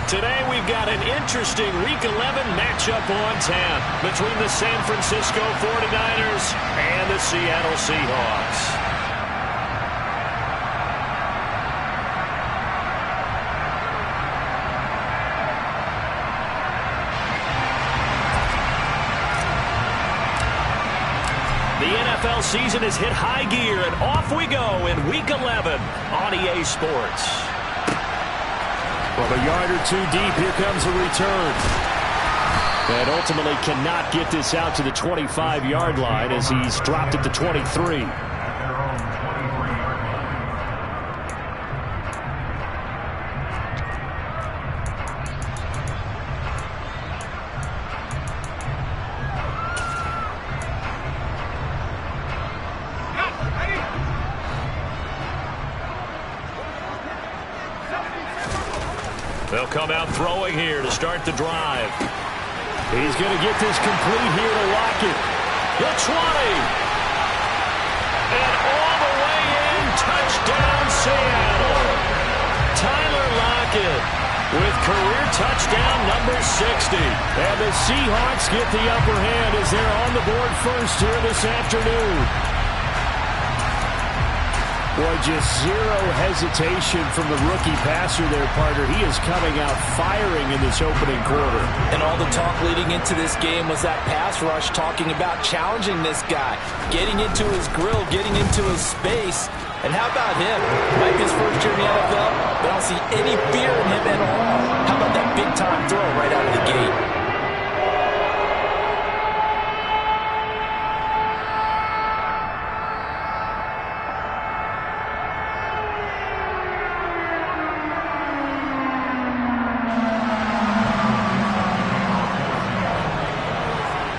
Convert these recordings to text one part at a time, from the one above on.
Today we've got an interesting Week 11 matchup on tap between the San Francisco 49ers and the Seattle Seahawks. The NFL season has hit high gear, and off we go in Week 11 on EA Sports. From a yard or two deep, here comes a return. And ultimately cannot get this out to the 25-yard line as he's dropped at the 23. They'll come out throwing here to start the drive. He's going to get this complete here to Lockett. The 20. And all the way in, touchdown Seattle. Tyler Lockett with career touchdown number 60. And the Seahawks get the upper hand as they're on the board first here this afternoon. Boy, just zero hesitation from the rookie passer there, partner. He is coming out firing in this opening quarter. And all the talk leading into this game was that pass rush, talking about challenging this guy, getting into his grill, getting into his space. And how about him? Might be his first year in the NFL, but I don't see any fear in him at all. How about that big-time throw right out of the gate?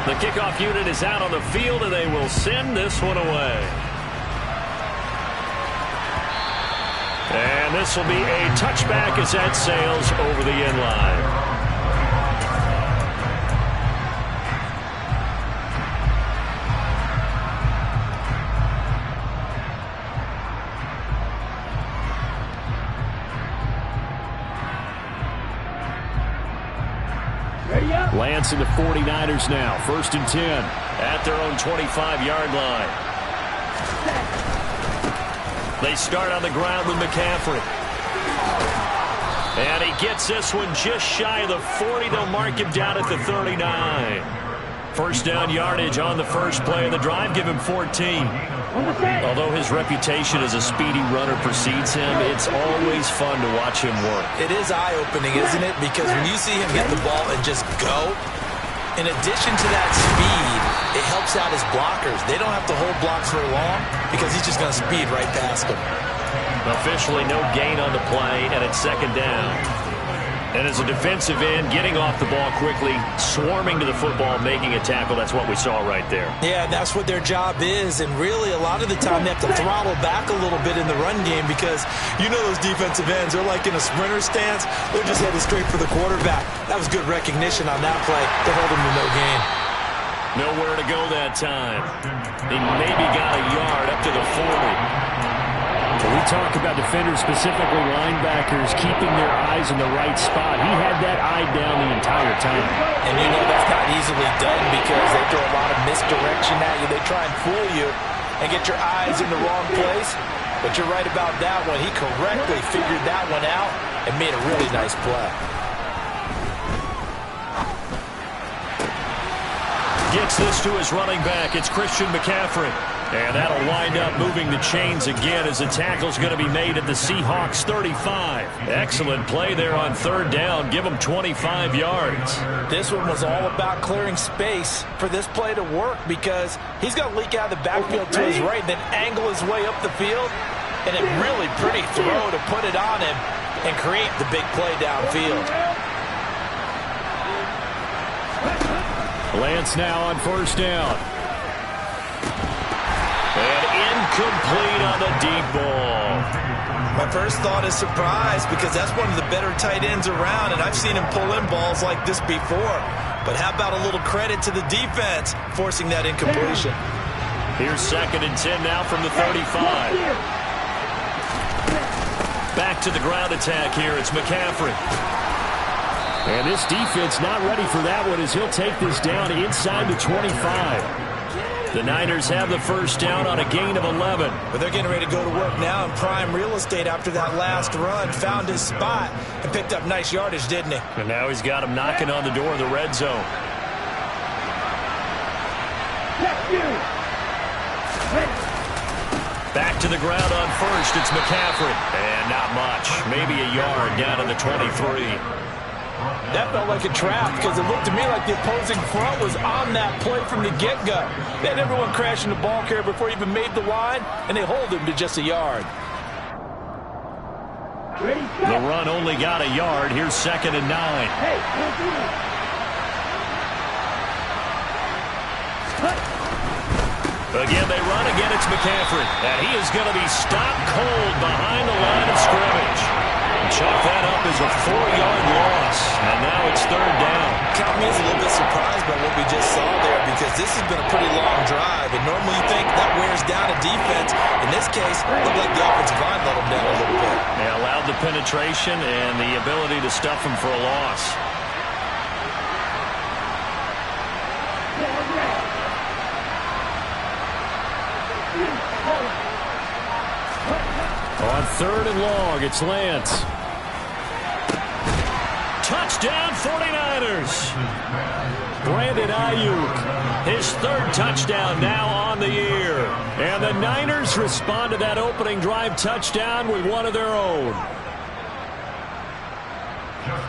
The kickoff unit is out on the field, and they will send this one away. And this will be a touchback as that sails over the end line. Lance and the 49ers now, 1st and 10. At their own 25-yard line. They start on the ground with McCaffrey. And he gets this one just shy of the 40. They'll mark him down at the 39. First down yardage on the first play of the drive. Give him 14. Although his reputation as a speedy runner precedes him, it's always fun to watch him work. It is eye-opening, isn't it? Because when you see him get the ball and just go, in addition to that speed, it helps out his blockers. They don't have to hold blocks very long because he's just going to speed right past them. Officially no gain on the play, and it's second down. And as a defensive end, getting off the ball quickly, swarming to the football, making a tackle, that's what we saw right there. Yeah, that's what their job is, and really a lot of the time they have to throttle back a little bit in the run game because you know those defensive ends, they're like in a sprinter stance. They're just headed straight for the quarterback. That was good recognition on that play to hold him to no gain. Nowhere to go that time. He maybe got a yard up to the 40. We talk about defenders, specifically linebackers, keeping their eyes in the right spot. He had that eye down the entire time. And you know that's not easily done because they throw a lot of misdirection at you. They try and fool you and get your eyes in the wrong place. But you're right about that one. He correctly figured that one out and made a really nice play. Gets this to his running back. It's Christian McCaffrey. And that'll wind up moving the chains again as the tackle's going to be made at the Seahawks 35. Excellent play there on third down. Give him 25 yards. This one was all about clearing space for this play to work because he's going to leak out of the backfield to his right and then angle his way up the field. And a really pretty throw to put it on him and create the big play downfield. Lance now on first down. And incomplete on the deep ball. My first thought is surprise because that's one of the better tight ends around, and I've seen him pull in balls like this before. But how about a little credit to the defense forcing that incompletion? Here's 2nd and 10 now from the 35. Back to the ground attack here. It's McCaffrey. And this defense not ready for that one as he'll take this down inside the 25. The Niners have the first down on a gain of 11. But they're getting ready to go to work now in prime real estate after that last run. Found his spot and picked up nice yardage, didn't he? And now he's got him knocking on the door of the red zone. Back to the ground on first. It's McCaffrey. And not much. Maybe a yard down to the 23. That felt like a trap because it looked to me like the opposing front was on that play from the get-go. They had everyone crashing the ball carrier before he even made the line, and they hold him to just a yard. The run only got a yard. Here's 2nd and 9. Again, they run. Again, it's McCaffrey. And he is going to be stopped cold behind the line of scrimmage. Chalk that up as a 4-yard loss. And now it's 3rd down. Count me as a little bit surprised by what we just saw there because this has been a pretty long drive. And normally you think that wears down a defense. In this case, it looked like the offensive line let them down a little bit. They allowed the penetration and the ability to stuff them for a loss. On 3rd and long, it's Lance. Touchdown 49ers. Brandon Ayuk, his 3rd touchdown now on the year. And the Niners respond to that opening drive touchdown with one of their own.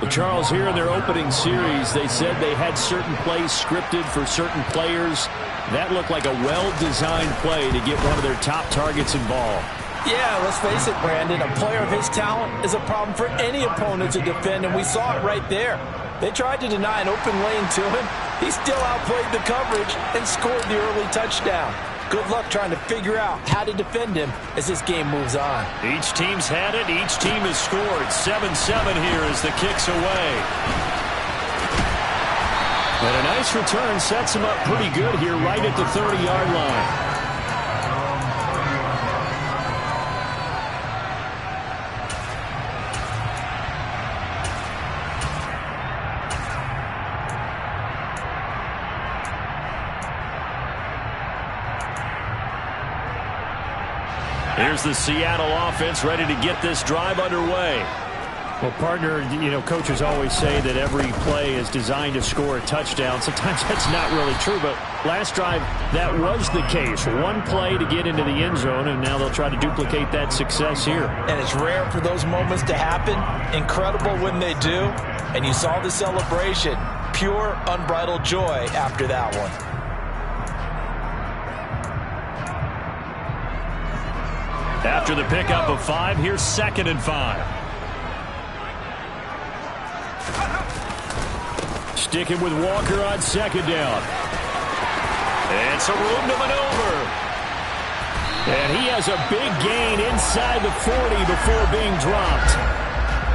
Well, Charles, here in their opening series, they said they had certain plays scripted for certain players. That looked like a well-designed play to get one of their top targets involved. Yeah, let's face it, Brandon. A player of his talent is a problem for any opponent to defend, and we saw it right there. They tried to deny an open lane to him. He still outplayed the coverage and scored the early touchdown. Good luck trying to figure out how to defend him as this game moves on. Each team's had it. Each team has scored. 7-7 here as the kick's away. And a nice return sets him up pretty good here right at the 30-yard line. Here's the Seattle offense ready to get this drive underway. Well, partner, coaches always say that every play is designed to score a touchdown. Sometimes that's not really true, but last drive, that was the case. One play to get into the end zone, and now they'll try to duplicate that success here. And it's rare for those moments to happen. Incredible when they do. And you saw the celebration. Pure, unbridled joy after that one. After the pickup of 5, here's 2nd and 5. Sticking with Walker on 2nd down. And some room to maneuver. And he has a big gain inside the 40 before being dropped.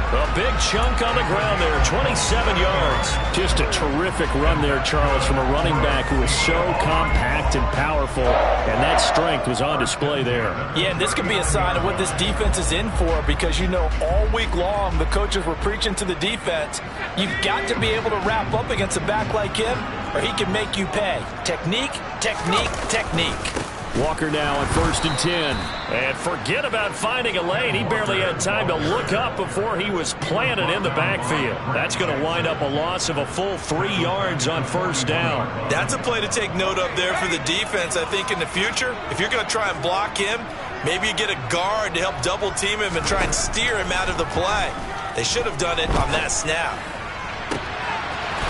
A big chunk on the ground there, 27 yards. Just a terrific run there, Charles, from a running back who is so compact and powerful, and that strength was on display there. Yeah, and this could be a sign of what this defense is in for because, all week long the coaches were preaching to the defense, you've got to be able to wrap up against a back like him or he can make you pay. Technique, technique, technique. Walker now on 1st and 10. And forget about finding a lane. He barely had time to look up before he was planted in the backfield. That's going to wind up a loss of a full 3 yards on 1st down. That's a play to take note of there for the defense, I think, in the future. If you're going to try and block him, maybe you get a guard to help double team him and try and steer him out of the play. They should have done it on that snap.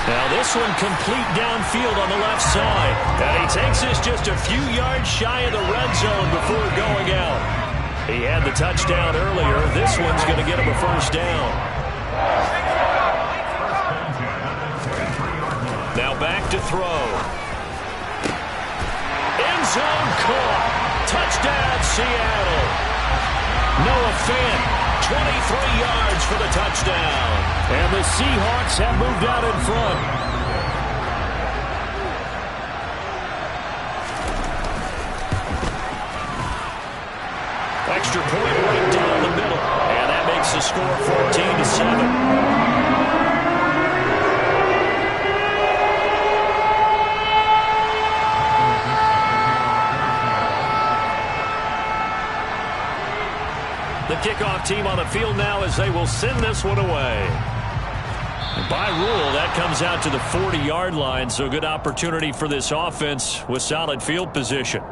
Now this one complete downfield on the left side. And he takes this just a few yards shy of the red zone before going out. He had the touchdown earlier. This one's going to get him a 1st down. Now back to throw. End zone caught. Touchdown Seattle. Noah Fant. 23 yards for the touchdown. And the Seahawks have moved out in front. Extra point right down the middle. And that makes the score 14-7. kickoff team on the field now as they will send this one away. And by rule, that comes out to the 40-yard line, so good opportunity for this offense with solid field position.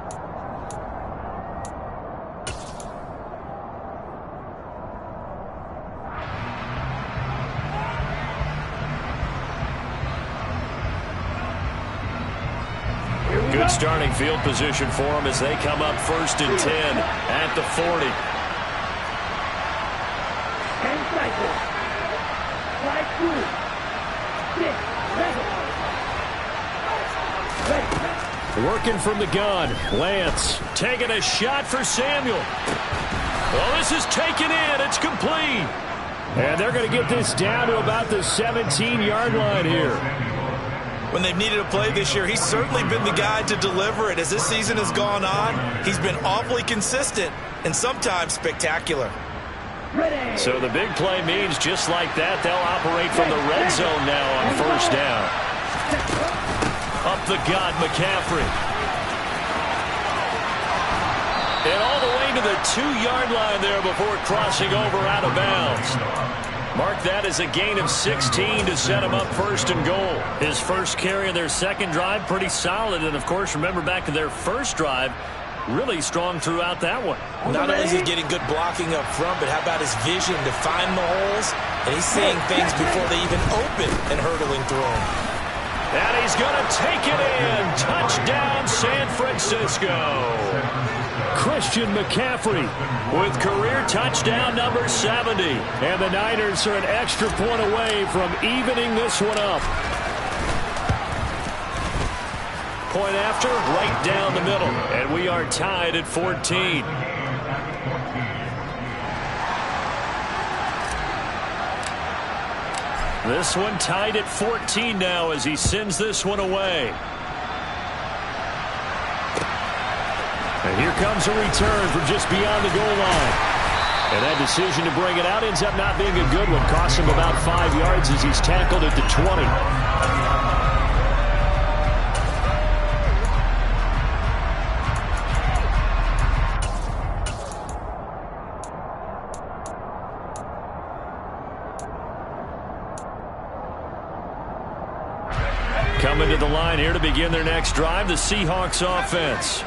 Good starting field position for them as they come up 1st and 10 at the 40. Working from the gun. Lance taking a shot for Samuel. Well, this is taken in. It's complete. And they're going to get this down to about the 17-yard line here. When they've needed a play this year, he's certainly been the guy to deliver it. As this season has gone on, he's been awfully consistent and sometimes spectacular. So the big play means just like that, they'll operate from the red zone now on 1st down. Up the gut, McCaffrey. And all the way to the 2-yard line there before crossing over out of bounds. Mark that as a gain of 16 to set him up 1st and goal. His first carry of their second drive, pretty solid. And, of course, remember back to their first drive, really strong throughout that one. Not only is he getting good blocking up front, but how about his vision to find the holes? And he's seeing things before they even open and hurtling through them. And he's going to take it in. Touchdown, San Francisco. Christian McCaffrey with career touchdown number 70. And the Niners are an extra point away from evening this one up. Point after, right down the middle. And we are tied at 14. This one tied at 14 now as he sends this one away. And here comes a return from just beyond the goal line. And that decision to bring it out ends up not being a good one. Costs him about 5 yards as he's tackled at the 20. Coming to the line here to begin their next drive, the Seahawks offense.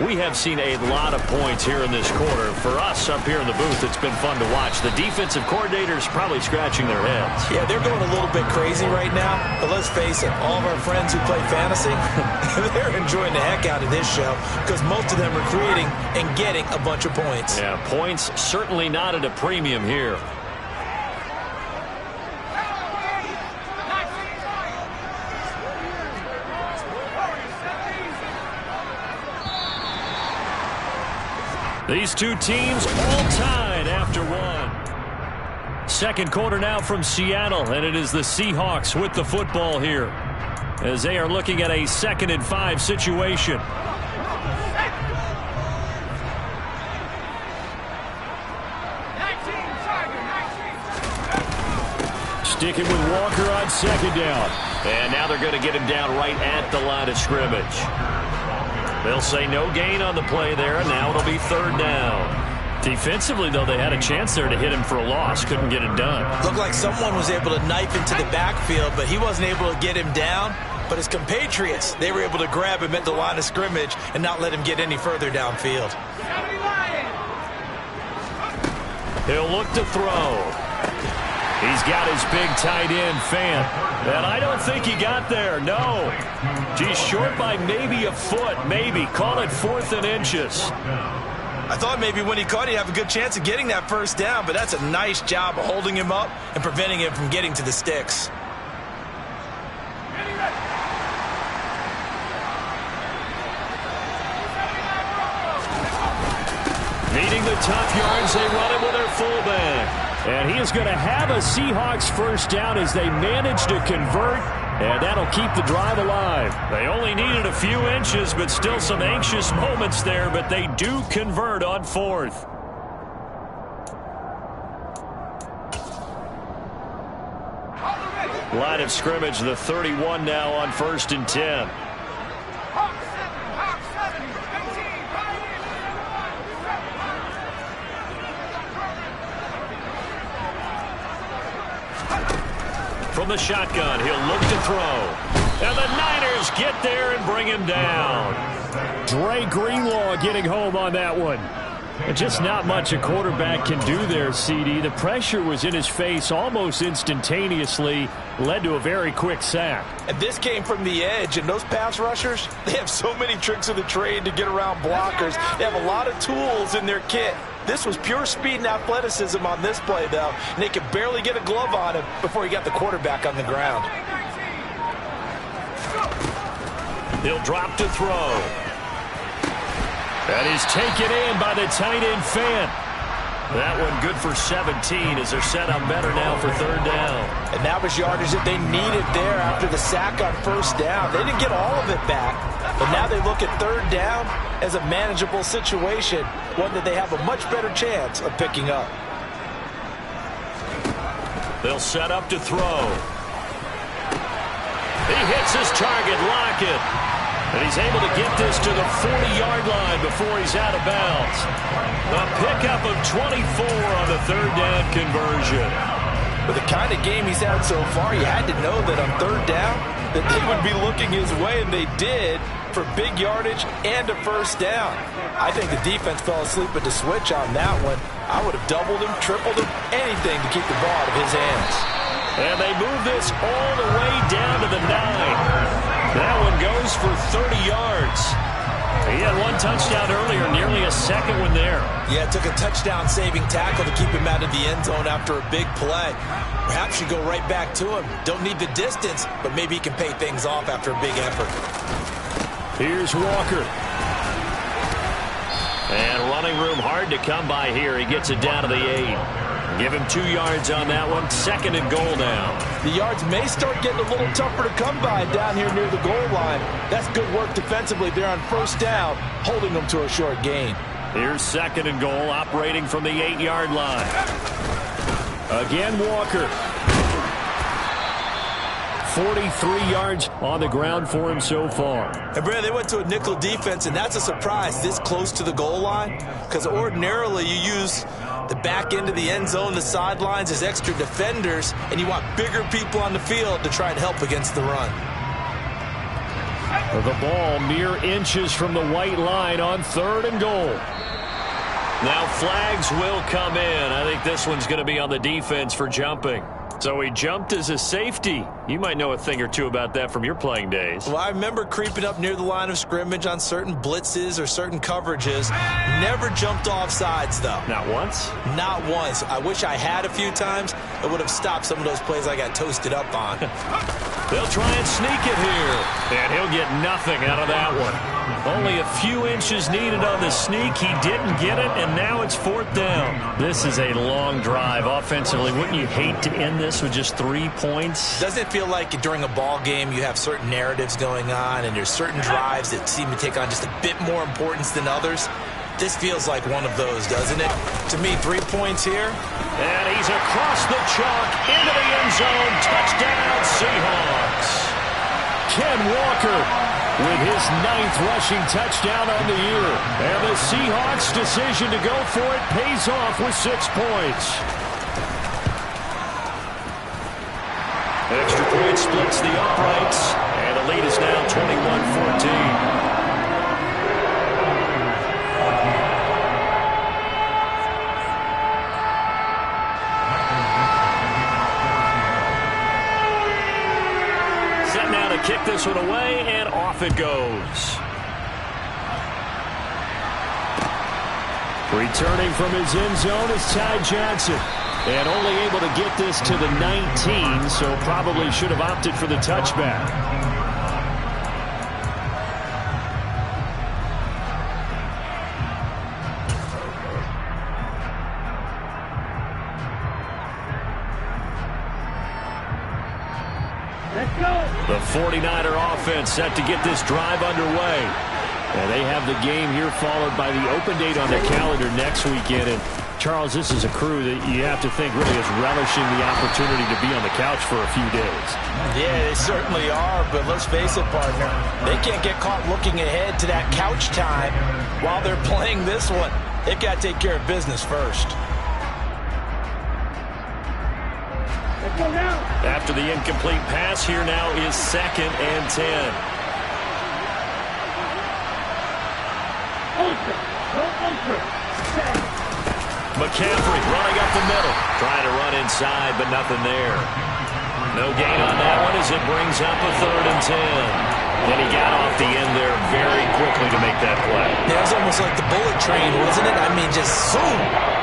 We have seen a lot of points here in this quarter. For us up here in the booth, it's been fun to watch. The defensive coordinators probably scratching their heads. Yeah, they're going a little bit crazy right now. But let's face it, all of our friends who play fantasy, they're enjoying the heck out of this show because most of them are creating and getting a bunch of points. Yeah, points certainly not at a premium here. These two teams all tied after one. Second quarter now from Seattle, and it is the Seahawks with the football here as they are looking at a 2nd and 5 situation. Sticking with Walker on 2nd down. And now they're going to get him down right at the line of scrimmage. They'll say no gain on the play there, and now it'll be 3rd down. Defensively, though, they had a chance there to hit him for a loss. Couldn't get it done. Looked like someone was able to knife into the backfield, but he wasn't able to get him down. But his compatriots, they were able to grab him at the line of scrimmage and not let him get any further downfield. He'll look to throw. He's got his big tight end, Fant. And I don't think he got there, no. He's short by maybe a foot, maybe. Call it 4th and inches. I thought maybe when he caught, he'd have a good chance of getting that 1st down, but that's a nice job of holding him up and preventing him from getting to the sticks. Needing the top yards, they run it with their fullback. And he is going to have a Seahawks 1st down as they manage to convert, and that'll keep the drive alive. They only needed a few inches, but still some anxious moments there, but they do convert on 4th. Line of scrimmage, the 31 now on 1st and 10. From the shotgun, he'll look to throw. And the Niners get there and bring him down. Dre Greenlaw getting home on that one. Just not much a quarterback can do there, CD. The pressure was in his face almost instantaneously, led to a very quick sack. And this came from the edge, and those pass rushers, they have so many tricks of the trade to get around blockers. They have a lot of tools in their kit. This was pure speed and athleticism on this play, though, and they could barely get a glove on him before he got the quarterback on the ground. He'll drop to throw. That is taken in by the tight end Fant. That one good for 17 as they're set up better now for third down. And that was yardage that they needed there after the sack on first down. They didn't get all of it back, but now they look at third down as a manageable situation, one that they have a much better chance of picking up. They'll set up to throw. He hits his target, Lockett. And he's able to get this to the 40-yard line before he's out of bounds. A pickup of 24 on the third down conversion. With the kind of game he's had so far, you had to know that on third down that they would be looking his way, and they did, for big yardage and a first down. I think the defense fell asleep at the switch on that one. I would have doubled him, tripled him, anything to keep the ball out of his hands. And they move this all the way down to the 9. That one goes for 30 yards. He had one touchdown earlier, nearly a second one there. Yeah, it took a touchdown-saving tackle to keep him out of the end zone after a big play. Perhaps you go right back to him. Don't need the distance, but maybe he can pay things off after a big effort. Here's Walker. And running room hard to come by here. He gets it down to the 8. Give him 2 yards on that one. Second and goal now. The yards may start getting a little tougher to come by down here near the goal line. That's good work defensively there on first down, holding them to a short gain. Here's second and goal, operating from the 8-yard line. Again, Walker. 43 yards on the ground for him so far. And, Brad, they went to a nickel defense, and that's a surprise this close to the goal line, because ordinarily you use the back end of the end zone, the sidelines as extra defenders, and you want bigger people on the field to try and help against the run. The ball mere inches from the white line on third and goal. Now flags will come in. I think this one's going to be on the defense for jumping. So he jumped as a safety. You might know a thing or two about that from your playing days. Well, I remember creeping up near the line of scrimmage on certain blitzes or certain coverages. Never jumped off sides, though. Not once? Not once. I wish I had a few times. It would have stopped some of those plays I got toasted up on. They'll try and sneak it here. And he'll get nothing out of that one. Only a few inches needed on the sneak. He didn't get it, and now it's fourth down. This is a long drive offensively. Wouldn't you hate to end this with just 3 points? Doesn't it feel like during a ball game you have certain narratives going on and there's certain drives that seem to take on just a bit more importance than others? This feels like one of those, doesn't it? To me, 3 points here. And he's across the chalk into the end zone. Touchdown, Seahawks. Ken Walker with his 9th rushing touchdown on the year. And the Seahawks' decision to go for it pays off with 6 points. Extra point splits the uprights, and the lead is now 21-14. Set now to kick this one away, and off it goes. Returning from his end zone is Ty Johnson. And only able to get this to the 19, so probably should have opted for the touchback. Let's go. The 49er offense set to get this drive underway. And they have the game here followed by the open date on their calendar next weekend. And Charles, this is a crew that you have to think really is relishing the opportunity to be on the couch for a few days. Yeah, they certainly are, but let's face it, partner. They can't get caught looking ahead to that couch time while they're playing this one. They've got to take care of business first. Let's After the incomplete pass, here now is 2nd and 10. McCaffrey running up the middle. Trying to run inside, but nothing there. No gain on that one as it brings up a 3rd and 10. And he got off the end there very quickly to make that play. Yeah, it was almost like the bullet train, wasn't it? I mean, just zoom.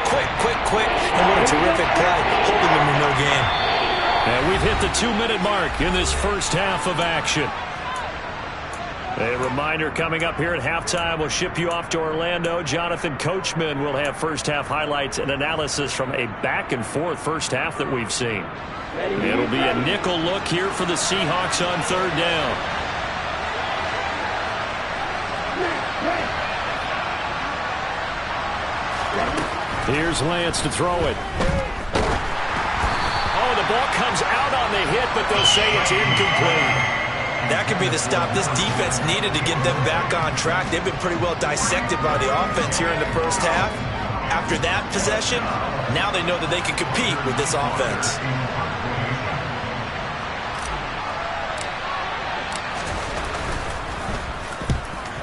Quick, quick, quick. And what a terrific play, holding him to no gain. And we've hit the 2-minute mark in this first half of action. A reminder coming up here at halftime, we'll ship you off to Orlando. Jonathan Coachman will have first-half highlights and analysis from a back-and-forth first half that we've seen. It'll be a nickel look here for the Seahawks on 3rd down. Here's Lance to throw it. Oh, the ball comes out on the hit, but they'll say it's incomplete. That could be the stop this defense needed to get them back on track. They've been pretty well dissected by the offense here in the first half. After that possession, now they know that they can compete with this offense.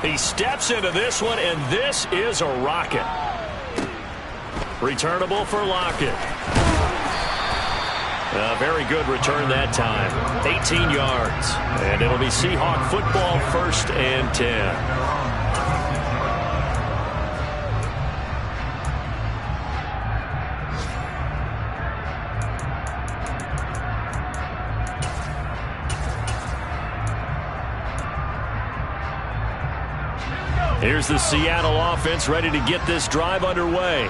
He steps into this one, and this is a rocket. Returnable for Lockett. A very good return that time. 18 yards. And it'll be Seahawk football, 1st and 10. Here's the Seattle offense ready to get this drive underway.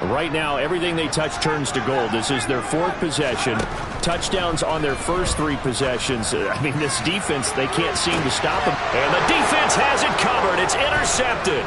Right now, everything they touch turns to gold. This is their 4th possession. Touchdowns on their first 3 possessions. I mean, this defense, they can't seem to stop them. And the defense has it covered. It's intercepted.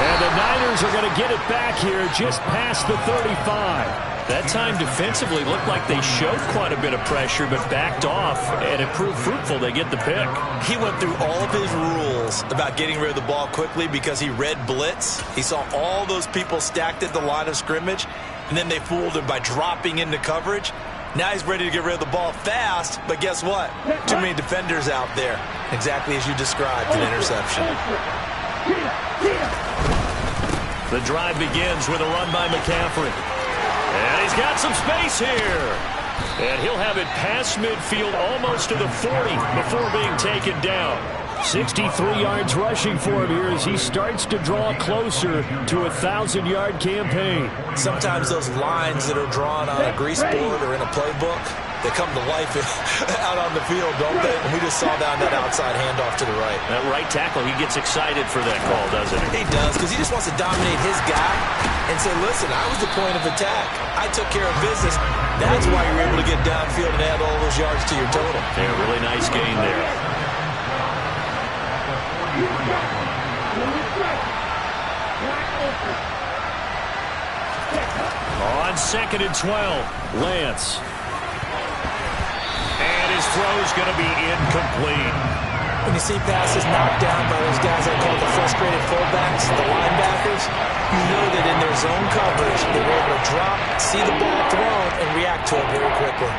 And the Niners are going to get it back here just past the 35. That time defensively looked like they showed quite a bit of pressure but backed off, and it proved fruitful. They get the pick. He went through all of his rules about getting rid of the ball quickly because he read blitz. He saw all those people stacked at the line of scrimmage, and then they fooled him by dropping into coverage. Now he's ready to get rid of the ball fast, but guess what? Too many defenders out there. Exactly as you described, an interception. The drive begins with a run by McCaffrey. And he's got some space here. And he'll have it past midfield almost to the 40 before being taken down. 63 yards rushing for him here as he starts to draw closer to a 1,000-yard campaign. Sometimes those lines that are drawn on a grease board or in a playbook, they come to life out on the field, don't they? And we just saw down that outside handoff to the right. That right tackle, he gets excited for that call, doesn't he? He does, because he just wants to dominate his guy and say, listen, I was the point of attack. I took care of business. That's why you're able to get downfield and add all those yards to your total. Yeah, really nice gain there. On 2nd and 12, Lance. And his throw's going to be incomplete. When you see passes knocked down by those guys I call the frustrated fullbacks, the linebackers, you know that in their zone coverage, they were able to drop, see the ball thrown, and react to it very quickly.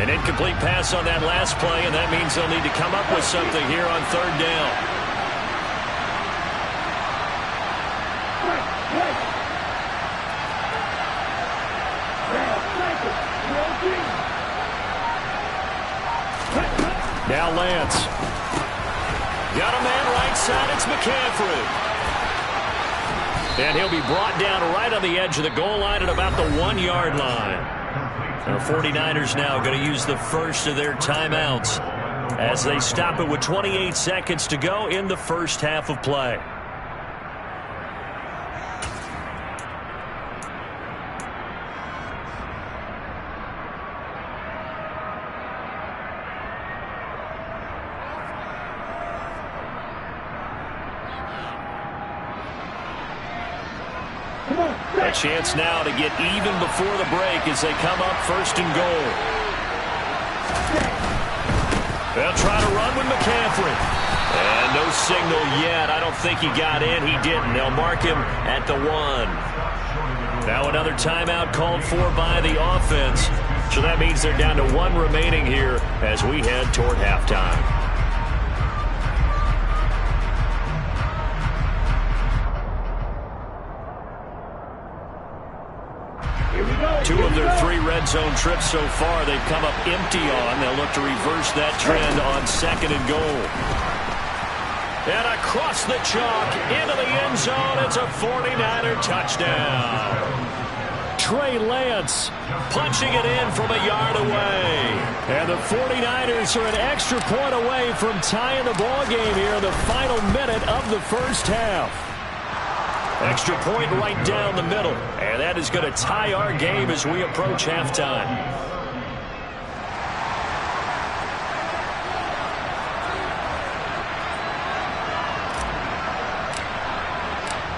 An incomplete pass on that last play, and that means they'll need to come up with something here on 3rd down. Now Lance. Got a man right side. It's McCaffrey. And he'll be brought down right on the edge of the goal line at about the 1-yard line. The 49ers now going to use the first of their timeouts as they stop it with 28 seconds to go in the first half of play. A chance now to get even before the break as they come up 1st and goal. They'll try to run with McCaffrey. And no signal yet. I don't think he got in. He didn't. They'll mark him at the 1. Now another timeout called for by the offense. So that means they're down to 1 remaining here as we head toward halftime. Two of their 3 red zone trips so far they've come up empty on. They'll look to reverse that trend on 2nd and goal. And across the chalk into the end zone. It's a 49er touchdown. Trey Lance punching it in from a yard away. And the 49ers are an extra point away from tying the ball game here in the final minute of the first half. Extra point right down the middle. And that is going to tie our game as we approach halftime.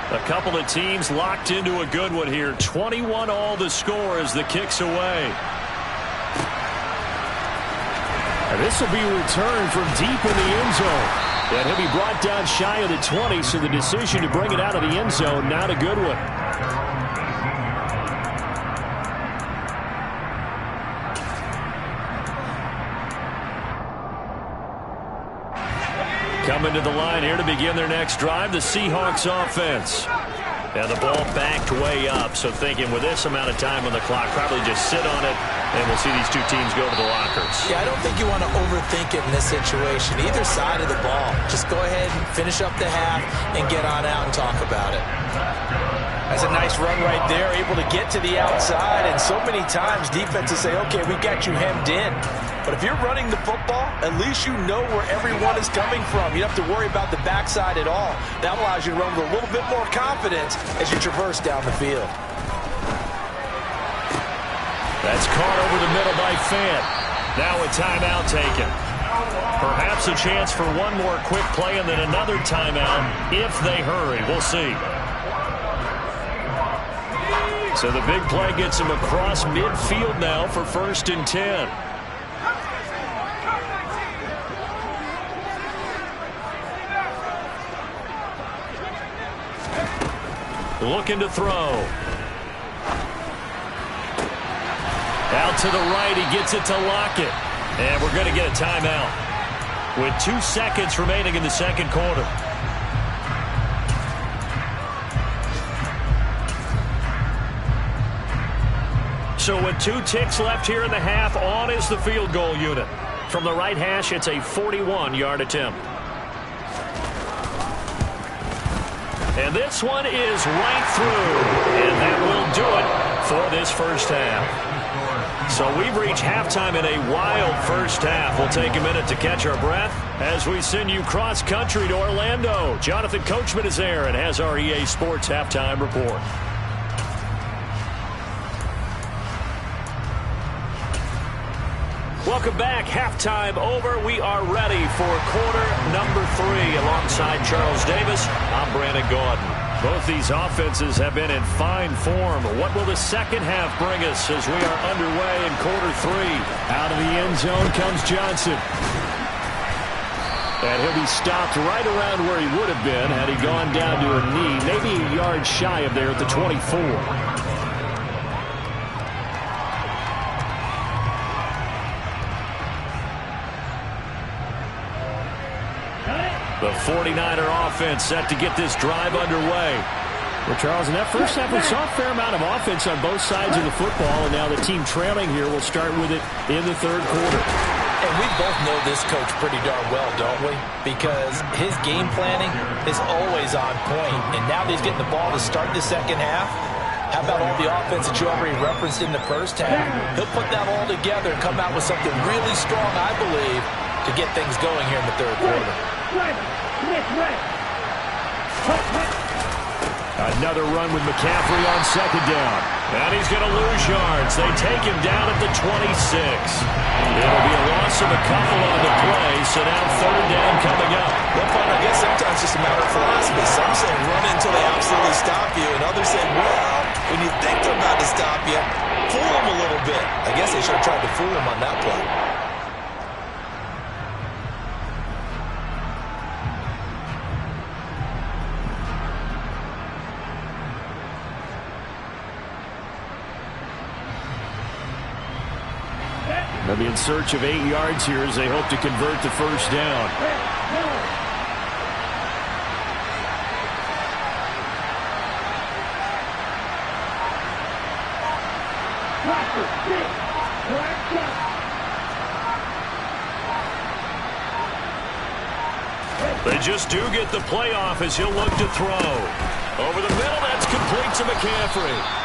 A couple of teams locked into a good one here. 21 all the score as the kick's away. And this will be returned from deep in the end zone. And he'll be brought down shy of the 20, so the decision to bring it out of the end zone, not a good one. Coming to the line here to begin their next drive, the Seahawks offense. And the ball backed way up, so thinking with this amount of time on the clock, probably just sit on it, and we'll see these two teams go to the lockers. Yeah, I don't think you want to overthink it in this situation. Either side of the ball. Just go ahead and finish up the half and get on out and talk about it. That's a nice run right there, able to get to the outside, and so many times defenses say, okay, we got you hemmed in. But if you're running the football, at least you know where everyone is coming from. You don't have to worry about the backside at all. That allows you to run with a little bit more confidence as you traverse down the field. That's caught over the middle by Fant. Now a timeout taken. Perhaps a chance for one more quick play and then another timeout if they hurry. We'll see. So the big play gets him across midfield now for 1st and 10. Looking to throw. Out to the right, he gets it to Lockett. And we're going to get a timeout with 2 seconds remaining in the second quarter. So with 2 ticks left here in the half, on is the field goal unit. From the right hash, it's a 41-yard attempt. And this one is right through. And that will do it for this first half. So we've reached halftime in a wild first half. We'll take a minute to catch our breath as we send you cross-country to Orlando. Jonathan Coachman is there and has our EA Sports halftime report. Welcome back. Halftime over. We are ready for quarter number 3. Alongside Charles Davis, I'm Brandon Gaudin. Both these offenses have been in fine form. What will the second half bring us as we are underway in quarter 3? Out of the end zone comes Johnson. And he'll be stopped right around where he would have been had he gone down to a knee, maybe a yard shy of there at the 24. The 49er offense set to get this drive underway. Well, Charles, in that first half, we saw a fair amount of offense on both sides of the football, and now the team trailing here will start with it in the third quarter. And we both know this coach pretty darn well, don't we? Because his game planning is always on point, and now that he's getting the ball to start the second half, how about all the offense that you already referenced in the first half? He'll put that all together and come out with something really strong, I believe, to get things going here in the third quarter. Another run with McCaffrey on second down. And he's going to lose yards. They take him down at the 26. It'll be a loss of a couple on the play, so now third down coming up. Well, fun, I guess sometimes it's just a matter of philosophy. Some say run until they absolutely stop you, and others say, well, when you think they're about to stop you, fool them a little bit. I guess they should have tried to fool him on that play. They'll be in search of 8 yards here as they hope to convert the first down. They just do get the playoff as he'll look to throw. Over the middle, that's complete to McCaffrey.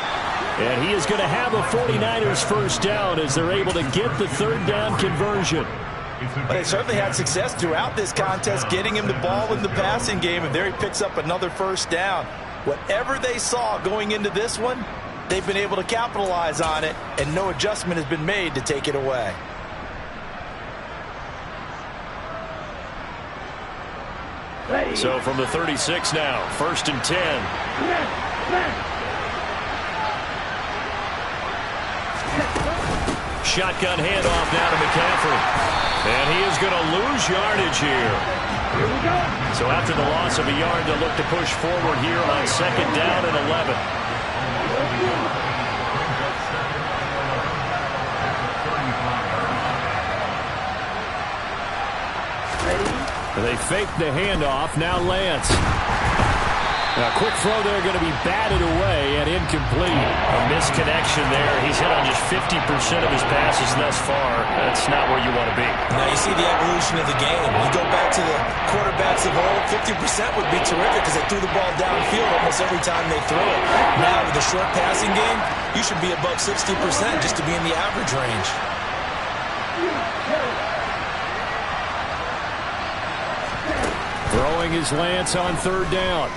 And he is going to have a 49ers first down as they're able to get the third down conversion. Well, they certainly had success throughout this contest getting him the ball in the passing game, and there he picks up another first down. Whatever they saw going into this one, they've been able to capitalize on it, and no adjustment has been made to take it away. So from the 36 now, 1st and 10. Shotgun handoff now to McCaffrey. And he is going to lose yardage here. So after the loss of a yard, they'll look to push forward here on 2nd down and 11. They fake the handoff. Now Lance. A quick throw there going to be batted away and incomplete. A misconnection there. He's hit on just 50% of his passes thus far. That's not where you want to be. Now you see the evolution of the game. You go back to the quarterbacks of old, 50% would be terrific because they threw the ball downfield almost every time they throw it. Now with the short passing game, you should be above 60% just to be in the average range. Throwing his Lance on 3rd down.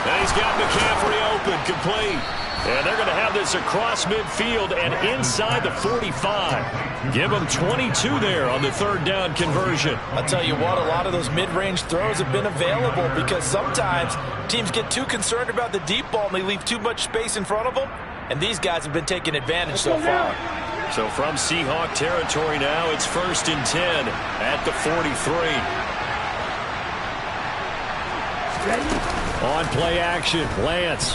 And he's got McCaffrey open, complete. And they're going to have this across midfield and inside the 45. Give them 22 there on the 3rd down conversion. I'll tell you what, a lot of those mid-range throws have been available because sometimes teams get too concerned about the deep ball and they leave too much space in front of them. And these guys have been taking advantage so far. So from Seahawk territory now, it's 1st and 10 at the 43. On play action, Lance.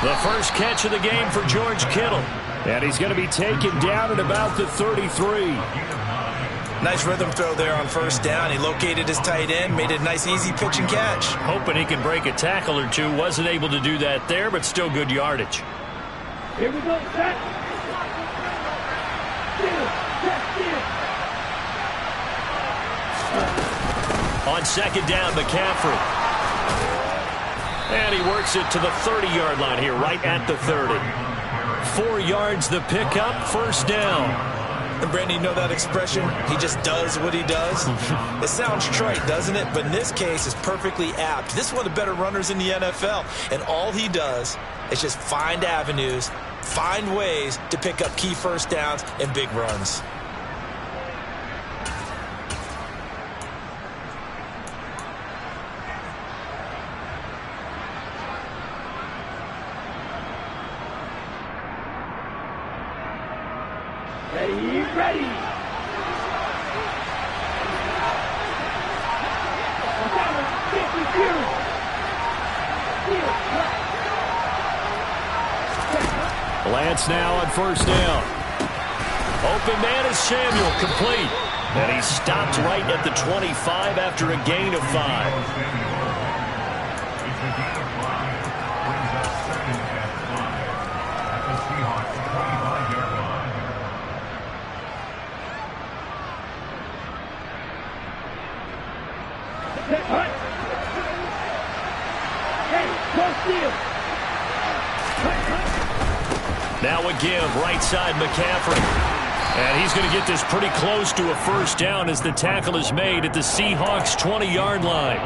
The first catch of the game for George Kittle. And he's going to be taken down at about the 33. Nice rhythm throw there on 1st down. He located his tight end, made it a nice easy pitch and catch. Hoping he can break a tackle or two. Wasn't able to do that there, but still good yardage. Here we go, set. On 2nd down, McCaffrey. And he works it to the 30-yard line here, right at the 30. 4 yards the pickup, 1st down. And Brandon, you know that expression? He just does what he does? It sounds trite, doesn't it? But in this case, it's perfectly apt. This is one of the better runners in the NFL. And all he does is just find avenues, find ways to pick up key first downs and big runs. Ready. Lance now on 1st down. Open man is Samuel, complete. And he stopped right at the 25 after a gain of 5. Now a give, right side McCaffrey. And he's going to get this pretty close to a first down as the tackle is made at the Seahawks' 20-yard line.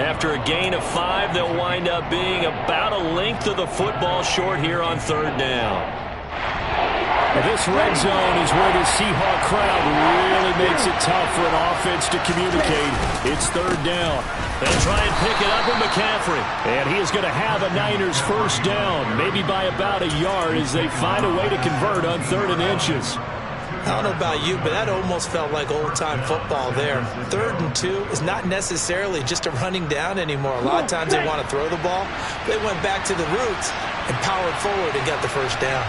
After a gain of 5, they'll wind up being about a length of the football short here on 3rd down. This red zone is where the Seahawk crowd really makes it tough for an offense to communicate. It's 3rd down. They'll try and pick it up with McCaffrey. And he is going to have a Niners first down, maybe by about a yard as they find a way to convert on 3rd and inches. I don't know about you, but that almost felt like old-time football there. 3rd and 2 is not necessarily just a running down anymore. A lot of times they want to throw the ball. They went back to the roots and powered forward and got the first down.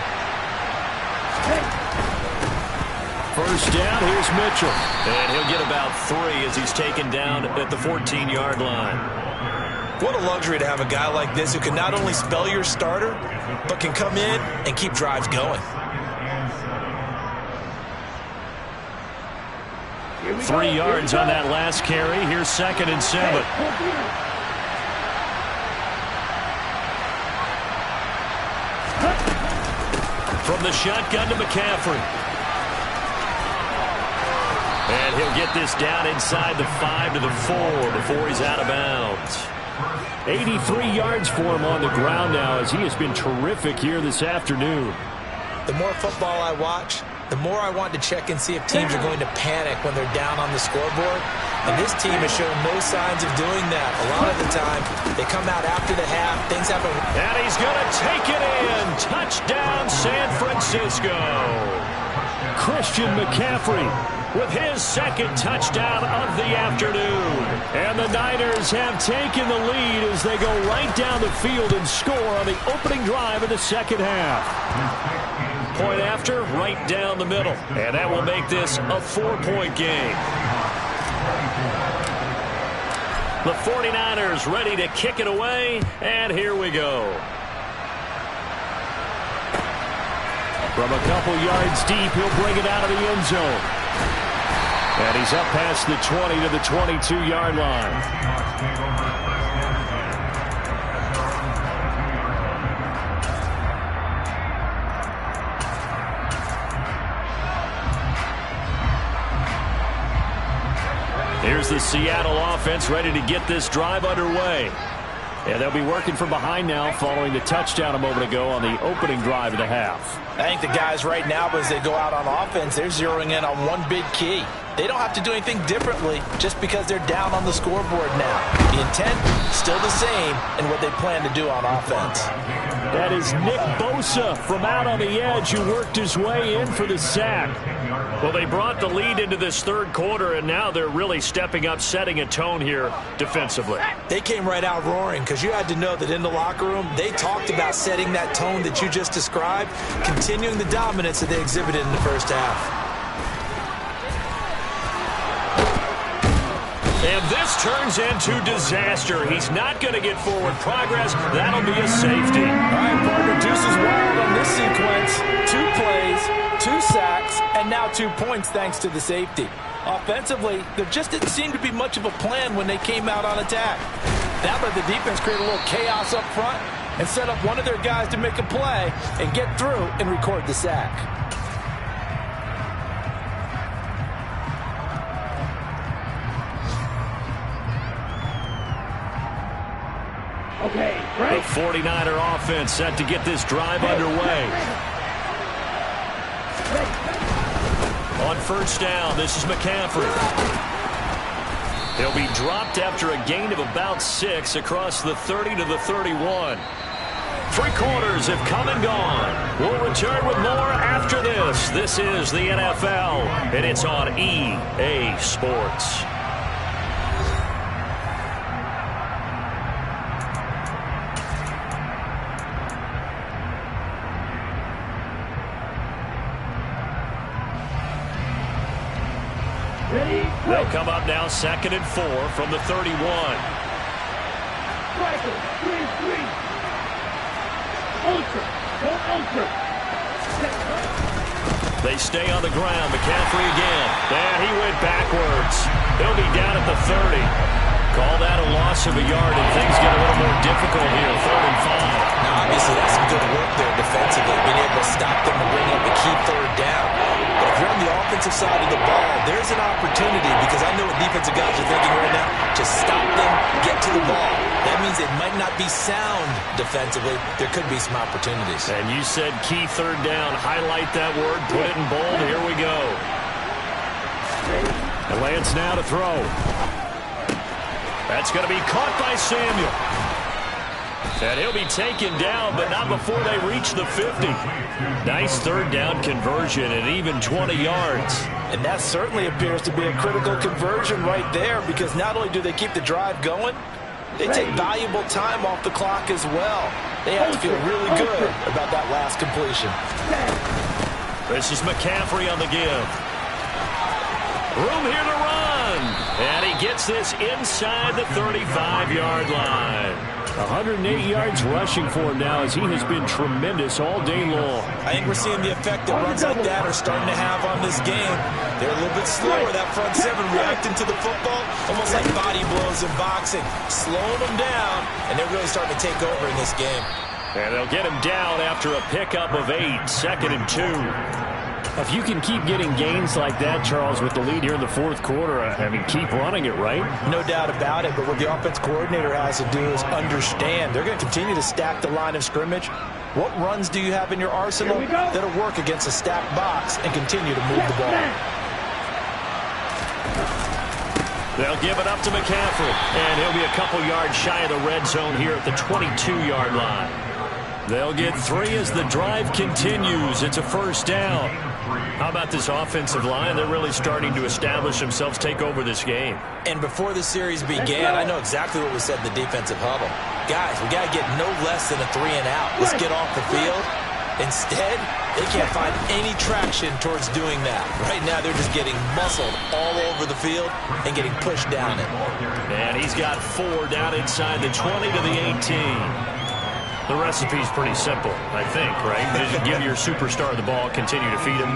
first down. Here's Mitchell. And he'll get about 3 as he's taken down at the 14-yard line. What a luxury to have a guy like this who can not only spell your starter, but can come in and keep drives going. 3 yards on that last carry. Here's 2nd and 7. From the shotgun to McCaffrey. And he'll get this down inside the 5 to the 4 before he's out of bounds. 83 yards for him on the ground now as he has been terrific here this afternoon. The more football I watch, the more I want to check and see if teams are going to panic when they're down on the scoreboard. And this team has shown no signs of doing that. A lot of the time, they come out after the half. Things happen. And he's going to take it in. Touchdown, San Francisco. Christian McCaffrey with his 2nd touchdown of the afternoon. And the Niners have taken the lead as they go right down the field and score on the opening drive of the second half. Point after, right down the middle. And that will make this a 4-point game. The 49ers ready to kick it away, and here we go. From a couple yards deep, he'll bring it out of the end zone. And he's up past the 20 to the 22-yard line. Here's the Seattle offense ready to get this drive underway. And they'll be working from behind now following the touchdown a moment ago on the opening drive of the half. I think the guys right now, as they go out on offense, they're zeroing in on one big key. They don't have to do anything differently just because they're down on the scoreboard now. The intent, still the same in what they plan to do on offense. That is Nick Bosa from out on the edge who worked his way in for the sack. Well, they brought the lead into this third quarter, and now they're really stepping up, setting a tone here defensively. They came right out roaring because you had to know that in the locker room, they talked about setting that tone that you just described, continuing the dominance that they exhibited in the first half. And this turns into disaster. He's not going to get forward progress. That'll be a safety. All right, partner, deuce is wild on this sequence. 2 plays, 2 sacks, and now 2 points thanks to the safety. Offensively, there just didn't seem to be much of a plan when they came out on attack. That let the defense create a little chaos up front and set up one of their guys to make a play and get through and record the sack. Okay, the 49er offense set to get this drive underway. On first down, this is McCaffrey. He'll be dropped after a gain of about 6 across the 30 to the 31. 3 quarters have come and gone. We'll return with more after this. This is the NFL, and it's on EA Sports. They'll come up now 2nd and 4 from the 31. Striker, 3-3. Ultra, go ultra. They stay on the ground. McCaffrey again. And he went backwards. He'll be down at the 30. Call that a loss of a yard, and things get a little more difficult here. 3rd and 5. Now, obviously, that's some good work there defensively, being able to stop them and bring up a key 3rd down. But if you're on the offensive side of the ball, there's an opportunity, because I know what defensive guys are thinking right now. Just stop them, get to the ball. That means it might not be sound defensively. There could be some opportunities. And you said key 3rd down. Highlight that word. Put it in bold. Here we go. And Lance now to throw. That's going to be caught by Samuel. And he'll be taken down, but not before they reach the 50. Nice 3rd down conversion and even 20 yards. And that certainly appears to be a critical conversion right there, because not only do they keep the drive going, they take valuable time off the clock as well. They have to feel really good about that last completion. This is McCaffrey on the give. Room here to run. And he gets this inside the 35-yard line. 108 yards rushing for him now as he has been tremendous all day long. I think we're seeing the effect that runs like that are starting to have on this game. They're a little bit slower, that front seven, reacting to the football, almost like body blows in boxing, slowing them down, and they're really starting to take over in this game. And they'll get him down after a pickup of 8, 2nd and 2. If you can keep getting gains like that, Charles, with the lead here in the fourth quarter, I mean, keep running it, right? No doubt about it, but what the offense coordinator has to do is understand. They're going to continue to stack the line of scrimmage. What runs do you have in your arsenal that'll work against a stacked box and continue to move the ball? They'll give it up to McCaffrey, and he'll be a couple yards shy of the red zone here at the 22-yard line. They'll get 3 as the drive continues. It's a first down. How about this offensive line? They're really starting to establish themselves, take over this game. And before the series began, I know exactly what was said in the defensive huddle. Guys, we got to get no less than a 3-and-out. Let's get off the field. Instead, they can't find any traction towards doing that. Right now, they're just getting muscled all over the field and getting pushed down it. And he's got 4 down inside the 20 to the 18. The recipe's pretty simple, I think, right? Just give your superstar the ball, continue to feed him.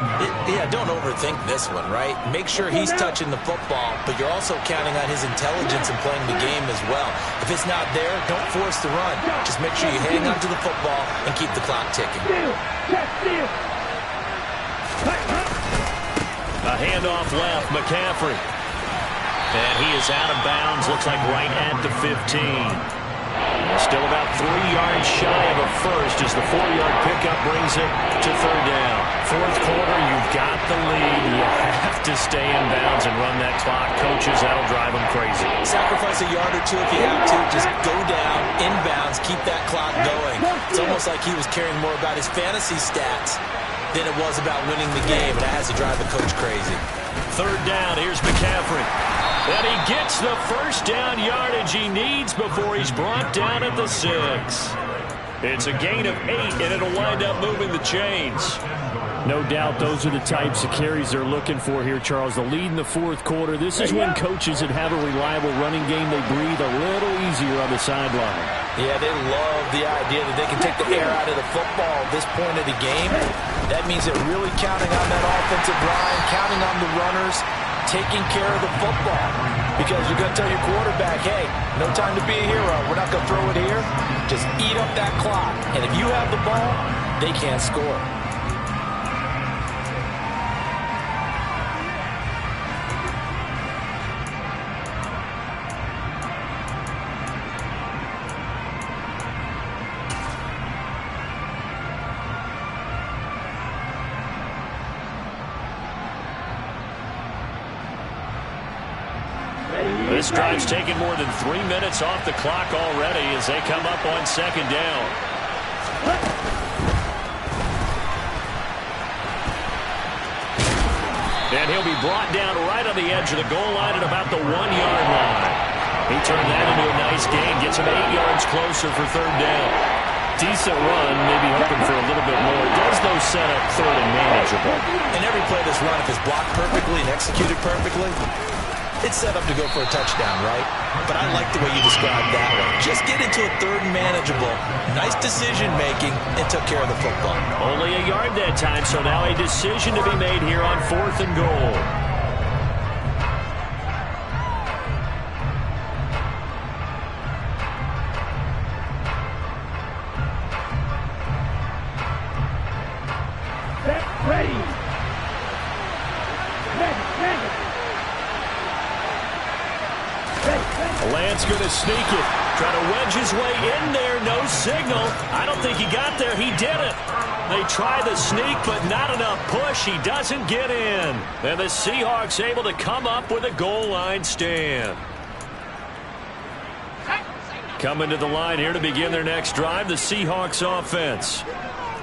Yeah, don't overthink this one, right? Make sure he's touching the football, but you're also counting on his intelligence in playing the game as well. If it's not there, don't force the run. Just make sure you hang on to the football and keep the clock ticking. A handoff left, McCaffrey. And he is out of bounds, looks like right at the 15. Still about 3 yards shy of a first as the 4-yard pickup brings it to third down. Fourth quarter, you've got the lead. You have to stay in bounds and run that clock. Coaches, that'll drive them crazy. Sacrifice a yard or two if you have to. Just go down, in bounds, keep that clock going. It's almost like he was caring more about his fantasy stats than it was about winning the game, and that has to drive the coach crazy. Third down, here's McCaffrey. And he gets the first down yardage he needs before he's brought down at the 6. It's a gain of 8, and it'll wind up moving the chains. No doubt those are the types of carries they're looking for here, Charles. The lead in the fourth quarter. This is when coaches that have a reliable running game, they breathe a little easier on the sideline. Yeah, they love the idea that they can take the air out of the football at this point of the game. That means they're really counting on that offensive line, counting on the runners, taking care of the football. Because you're going to tell your quarterback, hey, no time to be a hero. We're not going to throw it here. Just eat up that clock. And if you have the ball, they can't score. This drive's taken more than 3 minutes off the clock already as they come up on second down. And he'll be brought down right on the edge of the goal line at about the 1-yard line. He turned that into a nice gain, gets him 8 yards closer for third down. Decent run, maybe hoping for a little bit more. Does, though, set up third and manageable. And every play this run, if it's blocked perfectly and executed perfectly, it's set up to go for a touchdown, right? But I like the way you described that one. Just get into a third and manageable, nice decision-making, and took care of the football. Only a yard that time, so now a decision to be made here on 4th and goal. Ready. Lance going to sneak it. Try to wedge his way in there. No signal. I don't think he got there. He did it. They try the sneak, but not enough push. He doesn't get in. And the Seahawks able to come up with a goal line stand. Coming to the line here to begin their next drive, the Seahawks offense.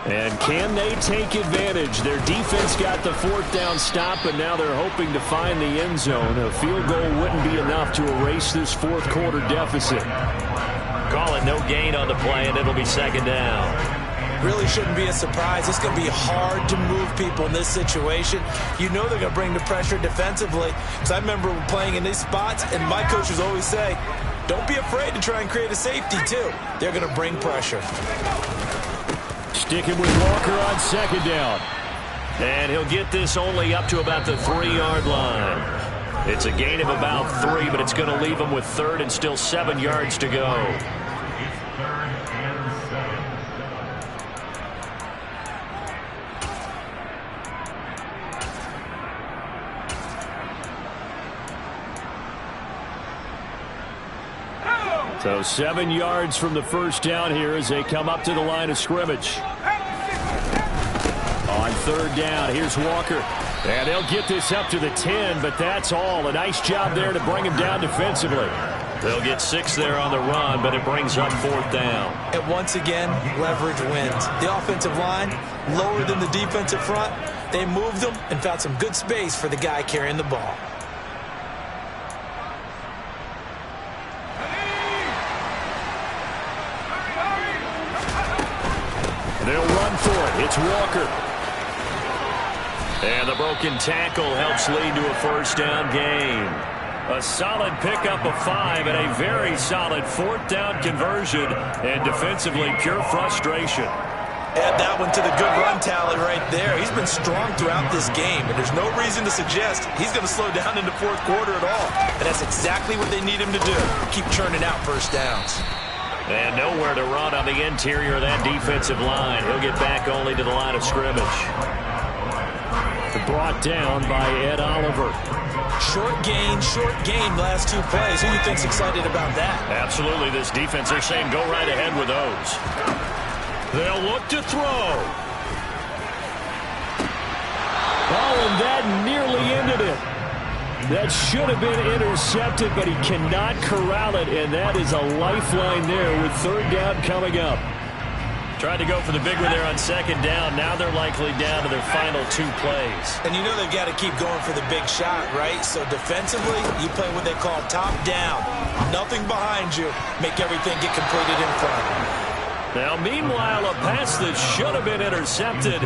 And can they take advantage? Their defense got the 4th down stop, but now they're hoping to find the end zone. A field goal wouldn't be enough to erase this fourth quarter deficit. Call it no gain on the play, and it'll be second down. really shouldn't be a surprise. It's going to be hard to move people in this situation. You know they're going to bring the pressure defensively. Because I remember playing in these spots, and my coaches always say, don't be afraid to try and create a safety, too. They're going to bring pressure. Sticking with Walker on second down. And he'll get this only up to about the 3-yard line. It's a gain of about 3, but it's going to leave him with third and still 7 yards to go. So 7 yards from the first down here as they come up to the line of scrimmage. On third down, here's Walker. And they'll get this up to the 10, but that's all. A nice job there to bring him down defensively. They'll get 6 there on the run, but it brings up fourth down. And once again, leverage wins. The offensive line, lower than the defensive front. They moved them and found some good space for the guy carrying the ball. They'll run for it. It's Walker. And the broken tackle helps lead to a first down gain. A solid pickup of 5 and a very solid fourth down conversion. And defensively, pure frustration. Add that one to the good run talent right there. He's been strong throughout this game, and there's no reason to suggest he's going to slow down in the fourth quarter at all. And that's exactly what they need him to do. Keep churning out first downs. And nowhere to run on the interior of that defensive line. He'll get back only to the line of scrimmage. Brought down by Ed Oliver. Short gain last 2 plays. Who do you think's excited about that? Absolutely. This defense, they're saying go right ahead with those. They'll look to throw. Oh, and that nearly ended it. That should have been intercepted, but he cannot corral it, and that is a lifeline there with third down coming up. Tried to go for the big one there on second down. Now they're likely down to their final 2 plays. And you know they've got to keep going for the big shot, right? So defensively, you play what they call top down. Nothing behind you. Make everything get completed in front. Now, meanwhile, a pass that should have been intercepted,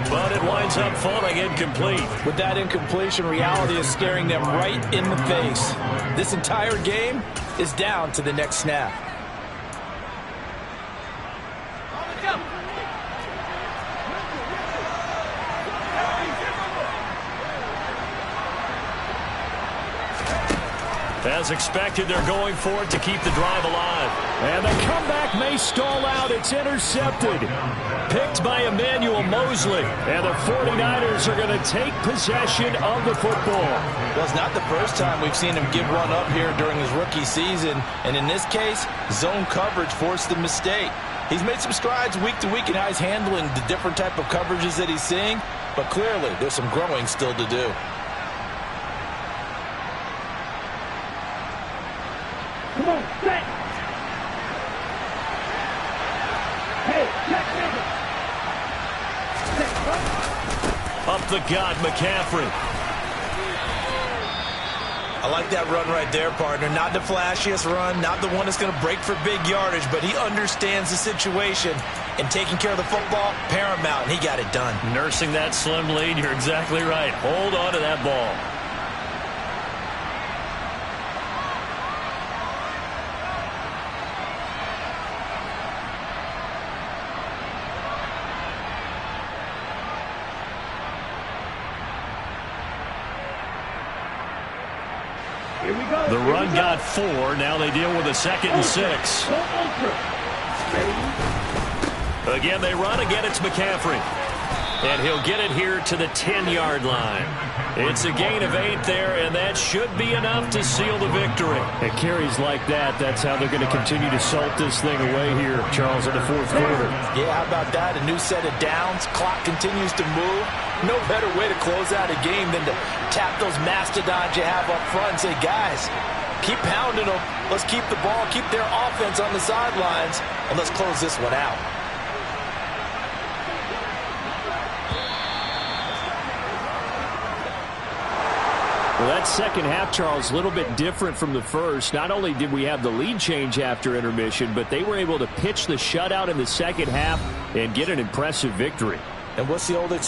but it winds up falling incomplete. With that incompletion, reality is staring them right in the face. This entire game is down to the next snap. As expected, they're going for it to keep the drive alive. And the comeback may stall out. It's intercepted. Picked by Emmanuel Mosley. And the 49ers are going to take possession of the football. Well, it's not the first time we've seen him give one up here during his rookie season. And in this case, zone coverage forced the mistake. He's made some strides week to week in how he's handling the different type of coverages that he's seeing. But clearly, there's some growing still to do. Come on, set! Hey, check it! Up the gut, McCaffrey. I like that run right there, partner. Not the flashiest run, not the one that's going to break for big yardage, but he understands the situation, and taking care of the football, paramount, and he got it done. Nursing that slim lead, you're exactly right. Hold on to that ball. The run got 4. Now they deal with a 2nd and 6. Again, they run. Again, it's McCaffrey. And he'll get it here to the 10-yard line. It's a gain of 8 there, and that should be enough to seal the victory. It carries like that. That's how they're going to continue to salt this thing away here, Charles, in the fourth quarter. Yeah, how about that? A new set of downs. Clock continues to move. No better way to close out a game than to tap those mastodons you have up front and say, guys, keep pounding them. Let's keep the ball, keep their offense on the sidelines, and let's close this one out. Well, that second half, Charles, a little bit different from the first. Not only did we have the lead change after intermission, but they were able to pitch the shutout in the second half and get an impressive victory. And what's the old expression?